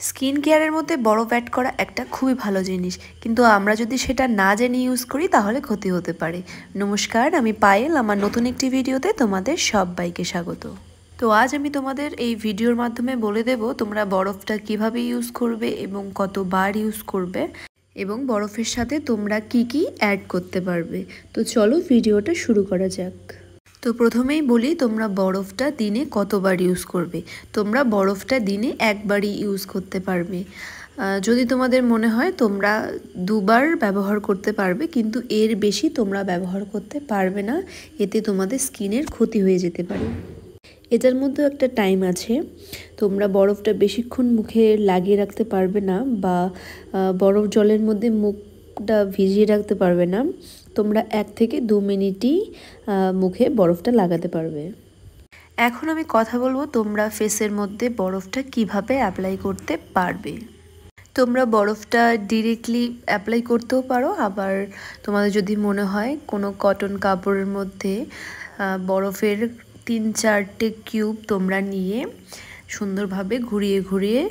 Skin কেয়ারের মধ্যে বরফ অ্যাড করা একটা খুবই ভালো জিনিস, কিন্তু আমরা যদি সেটা না জেনে ইউজ করি তাহলে ক্ষতি হতে পারে। নমস্কার, আমি পায়েল। আমার নতুন একটি ভিডিওতে তোমাদের সবাইকে স্বাগত। তো আজ আমি তোমাদের এই ভিডিওর মাধ্যমে বলে দেব তোমরা বরফটা কিভাবে ইউজ করবে এবং কতবার ইউজ করবে, এবং বরফের সাথে তোমরা কি কি অ্যাড করতে পারবে। তো চলো ভিডিওটা শুরু করা যাক। তো প্রথমেই বলি, তোমরা বরফটা দিনে কতবার ইউজ করবে। তোমরা বরফটা দিনে একবারই ইউজ করতে পারবে। যদি তোমাদের মনে হয় তোমরা দুবার ব্যবহার করতে পারবে, কিন্তু এর বেশি তোমরা ব্যবহার করতে পারবে না, এতে তোমাদের স্কিনের ক্ষতি হয়ে যেতে পারে। এটার মধ্যে একটা টাইম আছে, তোমরা বরফটা বেশিক্ষণ মুখে লাগিয়ে রাখতে পারবে না, বা বরফ জলের মধ্যে মুখটা ভিজিয়ে রাখতে পারবে না। তোমরা 1 থেকে 2 মিনিটই মুখে বরফটা লাগাতে পারবে। এখন আমি কথা বলবো তোমরা ফেসের মধ্যে বরফটা কিভাবে অ্যাপ্লাই করতে পারবে। তোমরা বরফটা ডিরেক্টলি অ্যাপ্লাই করতেও পারো, আবার তোমাদের যদি মনে হয় কোনো কটন কাপড়ের মধ্যে বরফের 3-4টে কিউব তোমরা নিয়ে সুন্দরভাবে ঘুরিয়ে ঘুরিয়ে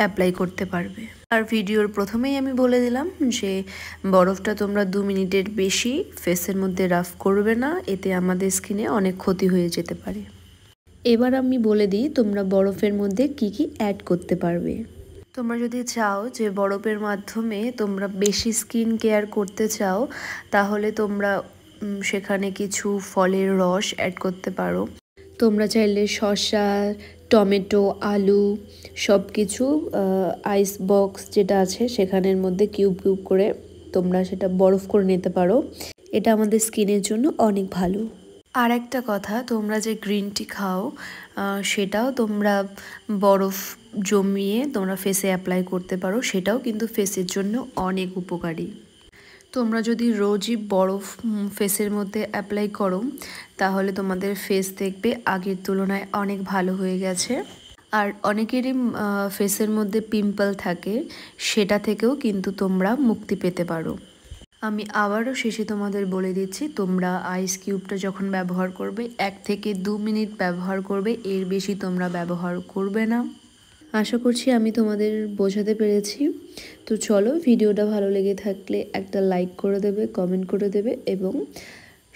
অ্যাপ্লাই করতে পারবে। আর ভিডিওর প্রথমেই আমি বলে দিলাম যে বরফটা তোমরা 2 মিনিটের বেশি ফেসের মধ্যে রাফ করবে না, এতে আমাদের স্কিনে অনেক ক্ষতি হয়ে যেতে পারে। এবার আমি বলে দিই তোমরা বরফের মধ্যে কি কি অ্যাড করতে পারবে। তোমরা যদি চাও যে বরফের মাধ্যমে তোমরা বেশি স্কিন কেয়ার করতে চাও, তাহলে তোমরা সেখানে কিছু ফলের রস অ্যাড করতে পারো। তোমরা চাইলে শসা, টমেটো, আলু সব কিছু আইস বক্স যেটা আছে সেখানের মধ্যে কিউব কিউব করে তোমরা সেটা বরফ করে নিতে পারো। এটা আমাদের স্কিনের জন্য অনেক ভালো। আর একটা কথা, তোমরা যে গ্রিন টি খাও সেটাও তোমরা বরফ জমিয়ে তোমরা ফেসে অ্যাপ্লাই করতে পারো, সেটাও কিন্তু ফেসের জন্য অনেক উপকারী। তোমরা যদি রোজই বরফ ফেসের মধ্যে অ্যাপ্লাই করো, তাহলে তোমাদের ফেস দেখবে আগের তুলনায় অনেক ভালো হয়ে গেছে। আর অনেকেরই ফেসের মধ্যে পিম্পল থাকে, সেটা থেকেও কিন্তু তোমরা মুক্তি পেতে পারো। আমি আবারও শেষে তোমাদের বলে দিচ্ছি, তোমরা আইস কিউবটা যখন ব্যবহার করবে 1 থেকে 2 মিনিট ব্যবহার করবে, এর বেশি তোমরা ব্যবহার করবে না। আশা করছি আমি তোমাদের বোঝাতে পেরেছি। তো চলো, ভিডিওটা ভালো লেগে থাকলে একটা লাইক করে দেবে, কমেন্ট করে দেবে এবং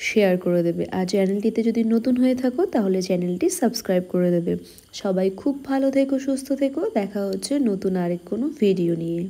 শেয়ার করে দেবে। আর চ্যানেলটিতে যদি নতুন হয়ে থাকো তাহলে চ্যানেলটি সাবস্ক্রাইব করে দেবে। সবাই খুব ভালো থেকো, সুস্থ থেকো। দেখা হচ্ছে নতুন আরেক কোনো ভিডিও নিয়ে।